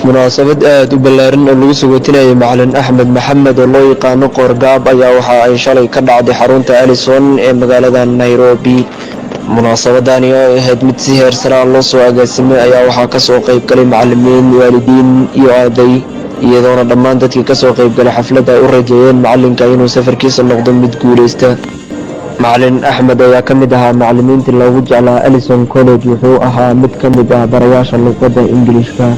munaasabad aad u ballaaran oo lagu sugootinayay macalin axmed maxamed oo loo yaqaano qoorgaab ayaa waxa ay shalay ka dhacday xarunta Allison ee magaalada Nairobi. munaasabadani oo ahayd mid si heer sare loo soo agaasimay ayaa waxaa ka soo qayb galay macallimiin, waalidiin iyo arday, iyadoona dhammaan dadkii ka soo qayb galay xafladda ay u rajeeyeen macalinka inuu safarkiisa noqdo mid guuleysta. macalin axmed ayaa ka mid ahaa macallimiintii loogu jeclaa Allison College, wuxuu ahaa mid ka mid ah barayaasha luqadda Ingiriiska.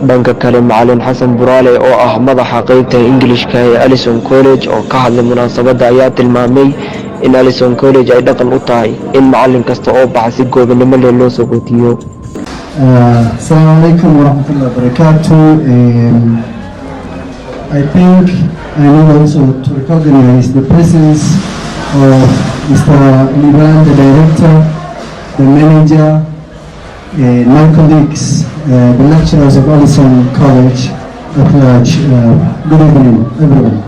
dhanka kale macalin xasan buraale oo ah madaxa qaybta Ingiriiska ee Allison College oo ka hadlay munaasabadda ayaa tilmaamay in Allison College ay dhaqan u tahay in macalin kasta oo baxa si goobnimo leh loo soo gootiyo. Assalamu alaikum warahmatullahi wabarakatuh. I think I need also to recognize the presence of Mr. Liban, the director, the manager, my colleagues, the lecturers of Allison College at large. Good evening, everyone.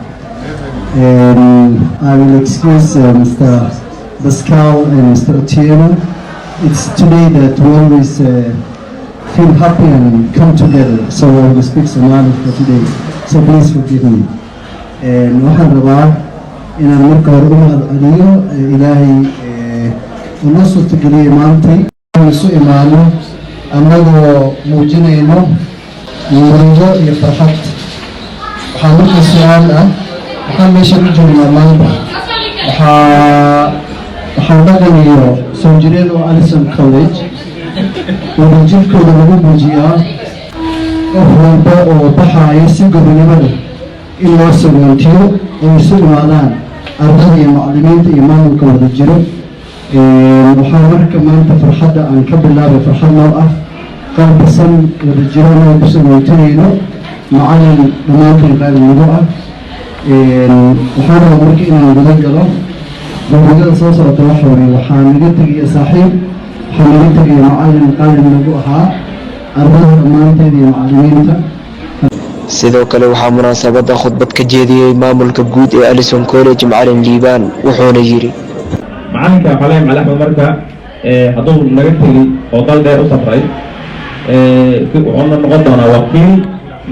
I will excuse Mr. Pascal and Mr. Otieno. It's today that we always feel happy and come together, so I will speak Somali for today. So please forgive me. waxaan rabaa inaan marka hore u mahadceliyo ilaahay una suurtageliyey maantay isu imaano annagoo muujinayno muurido iyo farxad. waxaa marka su-aal ah waxaan meesha ku joognaa maanta waxaan dhaqan iyo soo jireen oo Allison College wadajirkooda lagu muujiyaa qof walba oo baxaaya si gobonimo leh in loo sagootiyo oo isu imaadaan ardada iyo macallimiinta iyo maamulka wada jiro. waxaa marka maanta farxadda aan ka bilaabay farxad noo ah qalbisan wada jiro inaan ku sagootinayno macallin dhammaantiin qaalimudo ah. waxaan rabaa marka inaan guda galo gobogada soo socota waxa weeye waxaa naga tegaya saaxiib, waxaa naga tegaya macallin qaalin nagu ahaa ardada dhammaanteed iyo macallimiinta. sidoo kale waxaa munaasabadda khudbad ka jeediyey maamulka guud ee Allison College macalin Liban, wuxuuna yiri macalinka xaleem Axmed marka hadduu naga tegay oo dal dheer u safray wuxuu noqon doonaa wakiil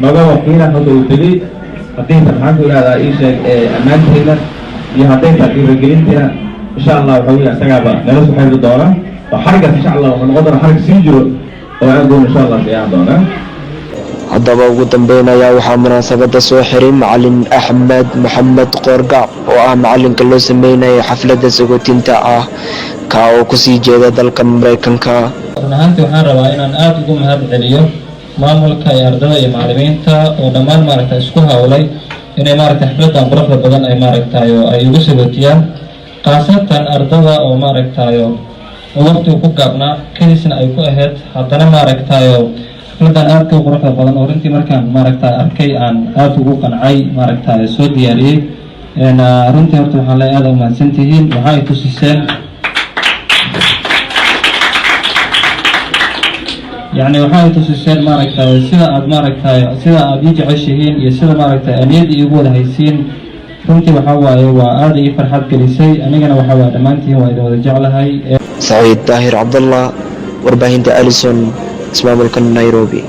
naga wakiila hadda uu tegay haddii maxaan ku ihahdaa ii sheeg ammaanteena iyo hadday tahay dhiirigelinteena insha allah wuxuu yahay isagaaba nala soo xiriiri doona oo xarigaas insha allah wuxuu noqon doonaa xarig sii jiro oo aan doon insha allah siyaan doona. haddaba ugu dambeyn ayaa waxaa munaasabadda soo xiray macalin axmed maxamed qoorgaab oo ah macalinka loo sameynayay xafladda sagootinta ah ka oo kusii jeeda dalka Mareykanka. run ahaantii waxaan rabaa inaan aad ugu mahad celiyo maamulka iyo ardada iyo macallimiinta oo dhammaan maaragtay isku hawlay inay maaragtay xafladdan quruxda badan ay maaragtay oo ay ugu sagootiyaan, khaasatan ardada oo maaragtay oo waqtigu ku gaabnaa kadisna ay ku ahayd haddana maaragtay xafladdan aad u quruxda badan oo runtii markaan maaragtay arkay aan aad ugu qancay maaragtay soo diyaariyey. runtii horta waxaan leeyahay aad u mahadsantihiin. waxa ay tusiseen يعني waxay tusiseen maaragtay sida aad ii jeceshihiin iyo sida maaragtay aniyad iigu wada haysiin. runtii waxa waaye waa aad ii farxad gelisay anigana waxa waa dhammaantiin waa idin wada jeclahay. Saciid Daahir Cabdallah, warbaahinta Allison, ismaamulka Nairobi.